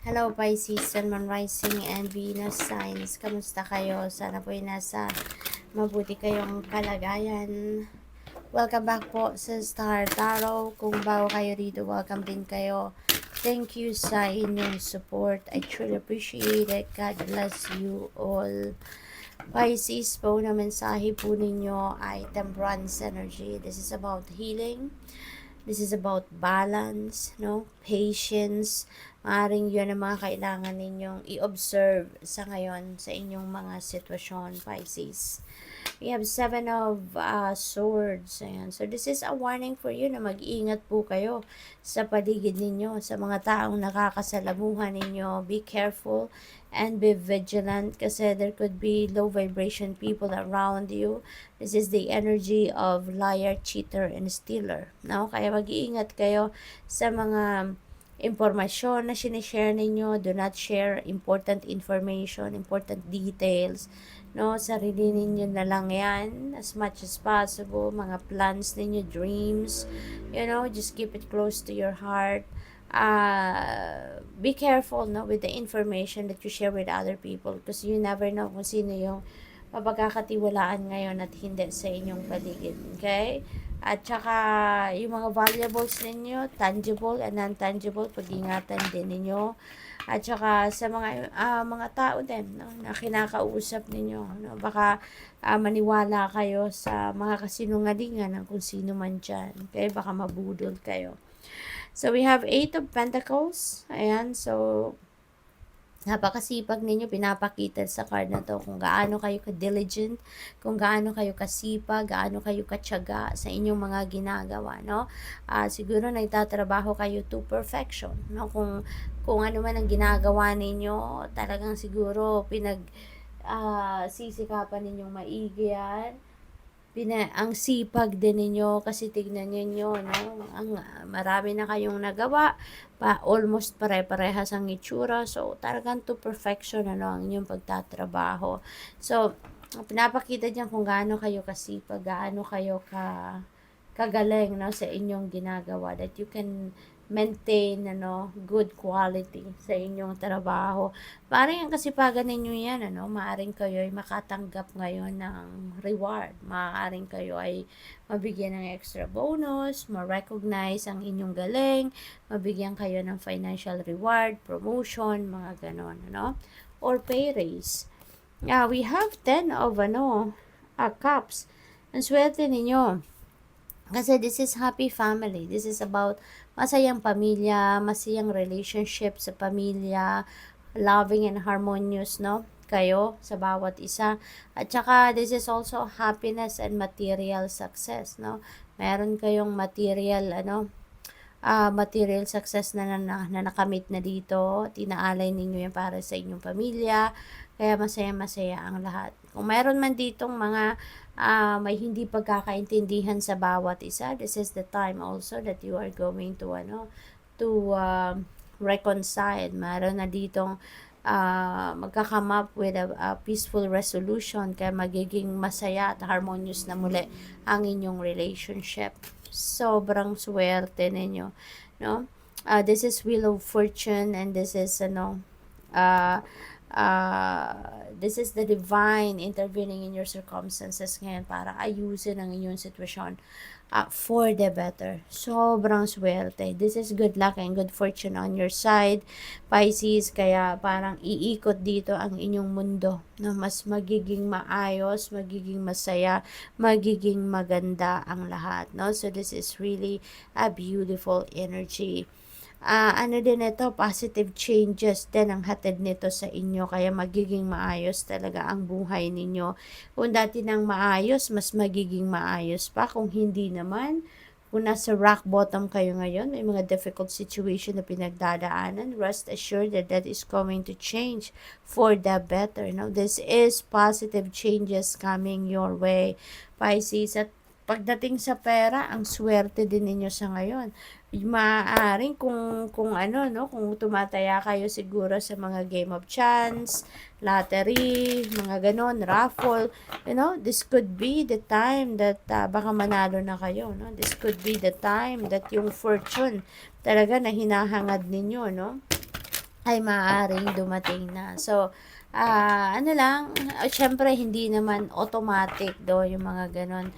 Hello Pisces, Sun, Moon, Rising, and Venus signs. Kamusta kayo? Sana po ay nasa mabuti kayong kalagayan. Welcome back po sa Star Tarot. Kung bago kayo rito, welcome din kayo. Thank you sa inyong support. I truly appreciate it. God bless you all. Pisces po na mensahe po ninyo ay Temperance energy. This is about healing. This is about balance, no? Patience. Maaring yun ang mga kailangan ninyong i-observe sa ngayon sa inyong mga sitwasyon, Pisces. We have 7 of swords. Ayan. So, this is a warning for you na mag-iingat po kayo sa paligid ninyo, sa mga taong nakakasalamuhan ninyo. Be careful and be vigilant kasi there could be low vibration people around you. This is the energy of liar, cheater, and stealer. No? Kaya mag-iingat kayo sa mga impormasyon na sinishare ninyo. Do not share important information, important details. No, sarili ninyo na lang yan as much as possible. Mga plans ninyo, dreams, just keep it close to your heart. Be careful, no, with the information that you share with other people because you never know kung sino yung mapagkakatiwalaan ngayon at hindi sa inyong paligid. Okay? At saka, yung mga valuables ninyo, tangible and non-tangible, pag-ingatan din ninyo. At saka, sa mga tao din, no, na kinakausap ninyo, no, baka maniwala kayo sa mga kasinungalingan ng kung sino man dyan. Okay? Baka mabudol kayo. So, we have 8 of Pentacles. Ayan, so, napakasipag ninyo, pinapakita sa card na to kung gaano kayo ka-diligent, kung gaano kayo kasipag, gaano kayo katyaga sa inyong mga ginagawa, no? Siguro nagtatrabaho kayo to perfection, no? Kung ano man ang ginagawa ninyo, talagang siguro sisikapan ninyong maigi yan. Ang sipag din ninyo kasi tignan niyo, no? Marami na kayong nagawa, almost pare-parehas ang itsura. So, talagang to perfection, ang inyong pagtatrabaho. So, pinapakita diyan kung gaano kayo kasipag, gaano kayo kagaling, no, sa inyong ginagawa, that you can maintain good quality sa inyong trabaho. Maaring ang kasipagan ninyo yan, maaring kayo ay makatanggap ngayon ng reward. Maaring kayo ay mabigyan ng extra bonus, ma-recognize ang inyong galing, mabigyan kayo ng financial reward, promotion, mga ganon, or pay raise. We have 10 of cups. Ang swerte ninyo. Kasi this is happy family. This is about masayang pamilya, masayang relationship sa pamilya, loving and harmonious, no? Kayo sa bawat isa. At saka this is also happiness and material success, no? Meron kayong material success na nakamit na dito. Tinaalay ninyo yan para sa inyong pamilya. Kaya masaya-masaya ang lahat. Kung meron man ditong mga may hindi pagkakaintindihan sa bawat isa, this is the time also that you are going to reconcile. Meron na ditong magka-come up with a peaceful resolution, kaya magiging masaya at harmonious na muli ang inyong relationship. Sobrang swerte ninyo, no? This is Wheel of Fortune, and this is this is the divine intervening in your circumstances ngayon para ayusin ang inyong sitwasyon for the better. Sobrang swerte. This is good luck and good fortune on your side, Pisces. Kaya parang iikot dito ang inyong mundo, no? Mas magiging maayos, magiging masaya, magiging maganda ang lahat, no? So this is really a beautiful energy. Din ito, positive changes din ang hatid nito sa inyo, kaya magiging maayos talaga ang buhay ninyo. Kung dati nang maayos, mas magiging maayos pa. Kung hindi naman, kung nasa rock bottom kayo ngayon, may mga difficult situation na pinagdadaanan, rest assured that that is going to change for the better. Now, this is positive changes coming your way, Pisces. At pagdating sa pera, ang swerte din ninyo sa ngayon. Maaaring kung kung tumataya kayo siguro sa mga game of chance, lottery, mga ganon, raffle, this could be the time that baka manalo na kayo, no? This could be the time that yung fortune talaga na hinahangad ninyo, no? ay maaaring dumating na. So, ano lang, syempre hindi naman automatic do yung mga ganon.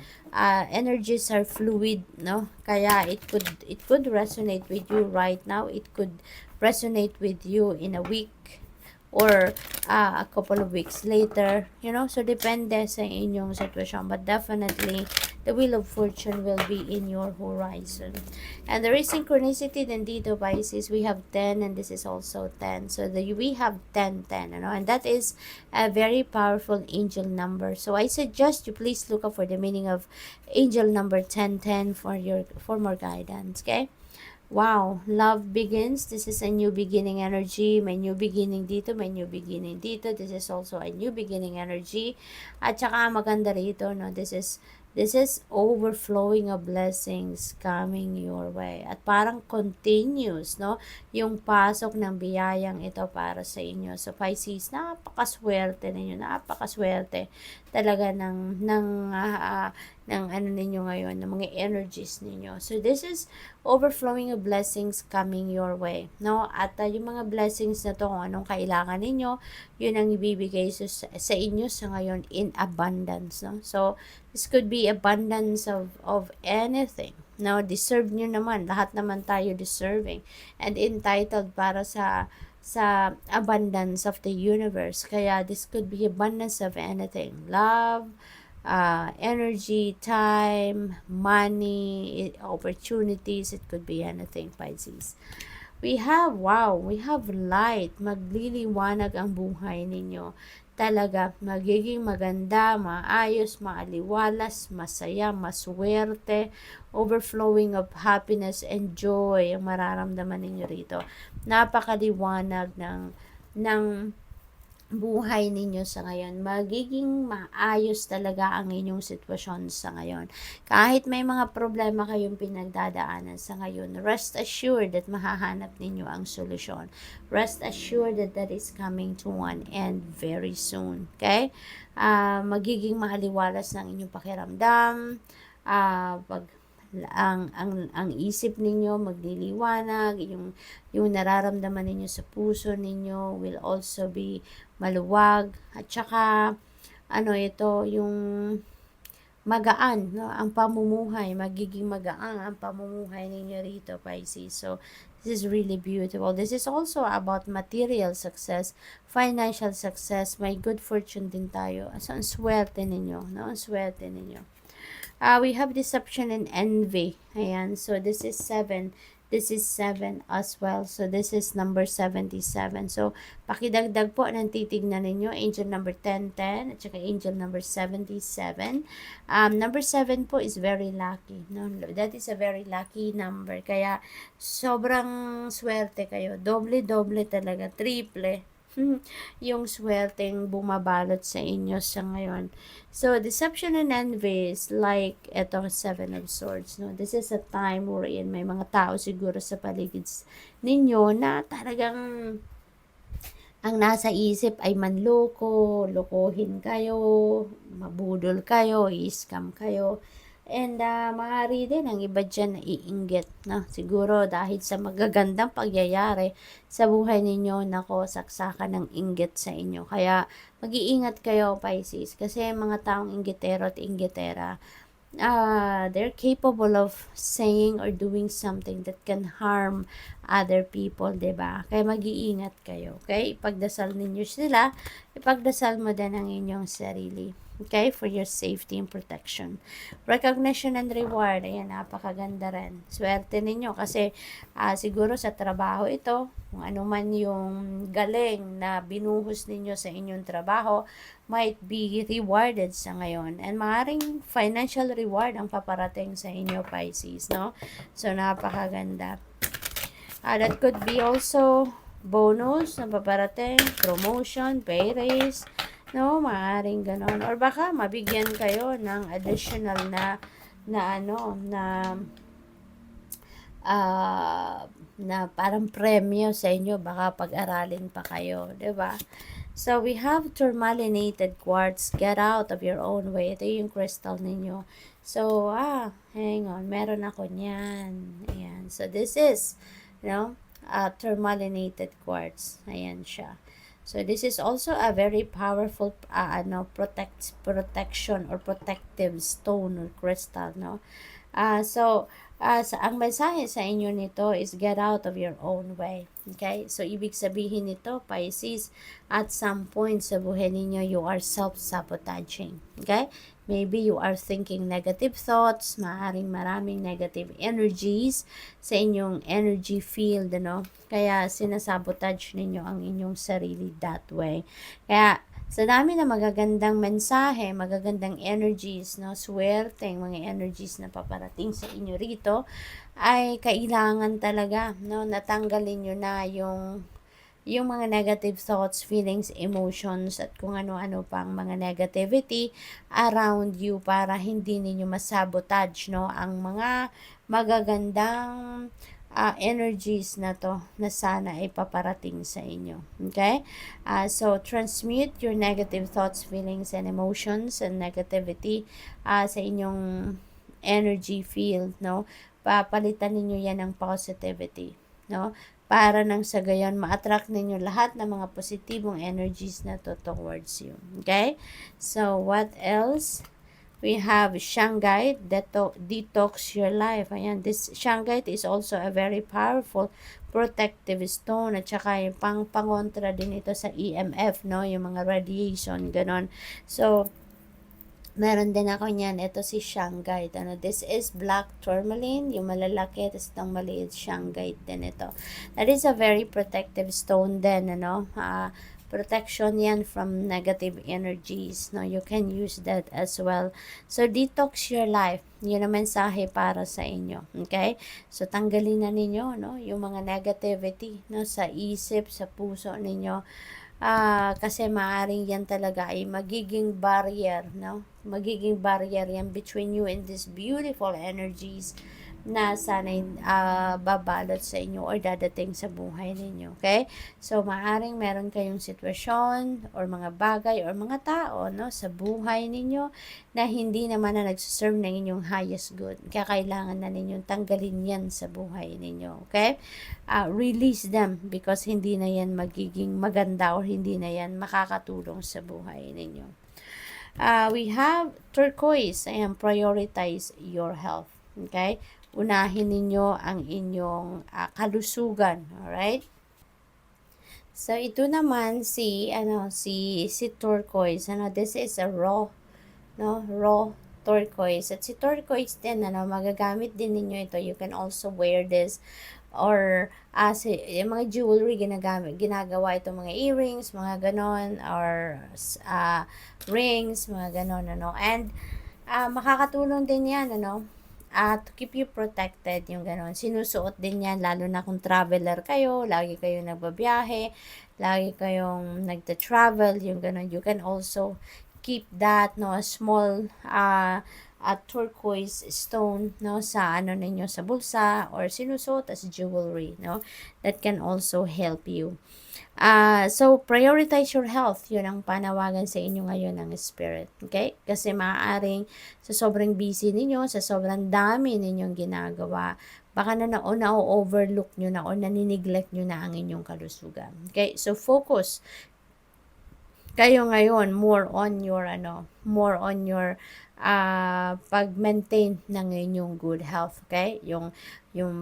Energies are fluid, no? Kaya it could resonate with you right now. It could resonate with you in a week or a couple of weeks later, so depende sa inyong sitwasyon, but definitely the wheel of fortune will be in your horizon. And there is synchronicity then dito, Pisces. We have 10 and this is also 10. So we have 10, and that is a very powerful angel number. So I suggest you please look up for the meaning of angel number 1010 for more guidance, okay? Wow, love begins. This is a new beginning energy. May new beginning dito, may new beginning dito. This is also a new beginning energy. At saka maganda rito, no? This is overflowing of blessings coming your way. At parang continuous, no? Yung pasok ng biyayang ito para sa inyo. So Pisces, napakaswerte ninyo, napakaswerte talaga ng ano ninyo ngayon, ng mga energies ninyo. So this is overflowing of blessings coming your way, no? At yung mga blessings na to, kung anong kailangan ninyo, yun ang ibibigay sa inyo sa ngayon in abundance, no? So this could be abundance of anything, no? Deserve nyo naman, lahat naman tayo deserving and entitled para sa abundance of the universe. Kaya this could be abundance of anything, love, energy, time, money, opportunities. It could be anything, Pisces. We have light. Magliliwanag ang buhay ninyo. Talaga, magiging maganda, maayos, maaliwalas, masaya, maswerte, overflowing of happiness and joy ang mararamdaman ninyo rito. Napakaliwanag ng buhay ninyo sa ngayon. Magiging maayos talaga ang inyong sitwasyon sa ngayon. Kahit may mga problema kayong pinagdadaanan sa ngayon, rest assured that mahahanap ninyo ang solusyon. Rest assured that that is coming to one end very soon. Okay? Magiging maaliwalas ng inyong pakiramdam. Ang isip ninyo magliliwanag, yung nararamdaman ninyo sa puso ninyo will also be maluwag, at saka ito yung magaan, no? Ang pamumuhay, magiging magaan ang pamumuhay ninyo rito, Pisces. So this is really beautiful. This is also about material success, financial success, may good fortune din tayo. So ang swerte ninyo, no? Ang swerte ninyo. We have deception and envy. Ayan. So, this is 7. This is 7 as well. So, this is number 77. So, pakidagdag po ng titignan ninyo. Angel number 1010 at saka angel number 77. Number 7 po is very lucky. No? That is a very lucky number. Kaya, sobrang swerte kayo. Doble-doble talaga. Triple. Yung swerteng bumabalot sa inyo sa ngayon. So, deception and envy is like eto, 7 of Swords. No? This is a time wherein may mga tao siguro sa paligid ninyo na talagang ang nasa isip ay manloko, lokohin kayo, mabudol kayo, i-scam kayo. And maaari din ang iba dyan na iinggit, no? Siguro dahil sa magagandang pagyayari sa buhay ninyo, nako, saksakan ng inggit sa inyo. Kaya mag-iingat kayo, Pisces, kasi mga taong inggitero at inggitera, they're capable of saying or doing something that can harm other people, diba? Kaya mag-iingat kayo, okay? Ipagdasal ninyo sila, ipagdasal mo din ang inyong sarili. Okay, for your safety and protection. Recognition and reward, ayan, napakaganda rin. Swerte ninyo kasi siguro sa trabaho ito, kung ano man yung galing na binuhos ninyo sa inyong trabaho, might be rewarded sa ngayon. And maaaring financial reward ang paparating sa inyo, Pisces, no? So, napakaganda. That could be also bonus na paparating, promotion, pay raise, no, maaaring ganon. Or baka mabigyan kayo ng additional na parang premyo sa inyo, baka pag-aralin pa kayo, 'di ba? So we have tourmalinated quartz. Get out of your own way. Ito yung crystal ninyo. So hang on, meron ako niyan. Ayan. So this is, tourmalinated quartz. Ayan siya. So this is also a very powerful protection or protective stone or crystal, no? Ang mensahe sa inyo nito is get out of your own way. Okay? So, ibig sabihin nito, Pisces, at some point sa buhay ninyo, you are self-sabotaging. Okay? Maybe you are thinking negative thoughts, maaaring maraming negative energies sa inyong energy field, no? Kaya sinasabotage ninyo ang inyong sarili that way. Kaya sa dami na magagandang mensahe, magagandang energies, no, swerteng mga energies na paparating sa inyo rito, ay kailangan talaga, no, natanggalin nyo na yung mga negative thoughts, feelings, emotions, at kung ano-ano pang mga negativity around you para hindi ninyo masabotage, no, ang mga magagandang energies na to na sana ay paparating sa inyo. Okay? So, transmute your negative thoughts, feelings, and emotions and negativity sa inyong energy field, no? Papalitan ninyo yan ng positivity, no? Para nang sa gayon, ma-attract ninyo lahat ng mga positibong energies na to towards you. Okay? So, what else? We have Shungite, detox your life. Ayan, this Shungite is also a very powerful protective stone at saka yung pangontra din ito sa EMF, no? Yung mga radiation, ganon. So, meron din ako niyan. Ito si Shungite. This is black tourmaline, yung malalaki, tapos itong maliit Shungite din ito. That is a very protective stone din, protection yan from negative energies, no? You can use that as well. So, detox your life. Yun ang mensahe para sa inyo. Okay? So, tanggalin na ninyo, no? Yung mga negativity, no? Sa isip, sa puso ninyo. Kasi maaaring yan talaga ay magiging barrier, no? Magiging barrier yan between you and these beautiful energies na sana'y babalot sa inyo or dadating sa buhay ninyo. Okay? So, maaaring meron kayong sitwasyon or mga bagay or mga tao, no, sa buhay ninyo na hindi naman na nagsiserve ng inyong highest good. Kaya kailangan na ninyong tanggalin yan sa buhay ninyo. Okay? Release them because hindi na yan magiging maganda or hindi na yan makakatulong sa buhay ninyo. We have turquoise. Ayan, prioritize your health. Okay? Unahin ninyo ang inyong kalusugan. Alright? So, ito naman si turquoise. This is a raw turquoise. At si turquoise din, magagamit din ninyo ito. You can also wear this or yung mga jewelry ginagawa ito, mga earrings, mga ganon, or rings, mga ganon, and makakatulong din yan, to keep you protected, yung ganon. Sinusuot din yan, lalo na kung traveler kayo, lagi kayong nagbabiyahe, lagi kayong nagta-travel, yung ganon. You can also keep that, a small turquoise stone, sa ninyo, sa bulsa, or sinusuot as jewelry, that can also help you. So, prioritize your health. Yun ang panawagan sa inyo ngayon ng Spirit. Okay? Kasi maaaring sa sobrang busy ninyo, sa sobrang dami ninyong ginagawa, baka na-overlook nyo na o nanineglect nyo na ang inyong kalusugan. Okay? So, focus kayo ngayon more on your pag-maintain ng inyong good health, okay? Yung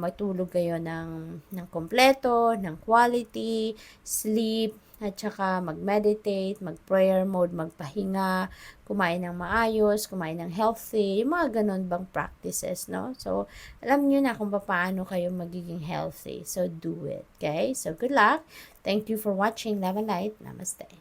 matulog kayo ng kompleto, ng quality, sleep, at saka mag-meditate, mag-prayer mode, magpahinga, kumain ng maayos, kumain ng healthy, yung mga ganun bang practices, no? So, alam nyo na kung paano kayo magiging healthy. So, do it, okay? So, good luck. Thank you for watching. Love and light. Namaste.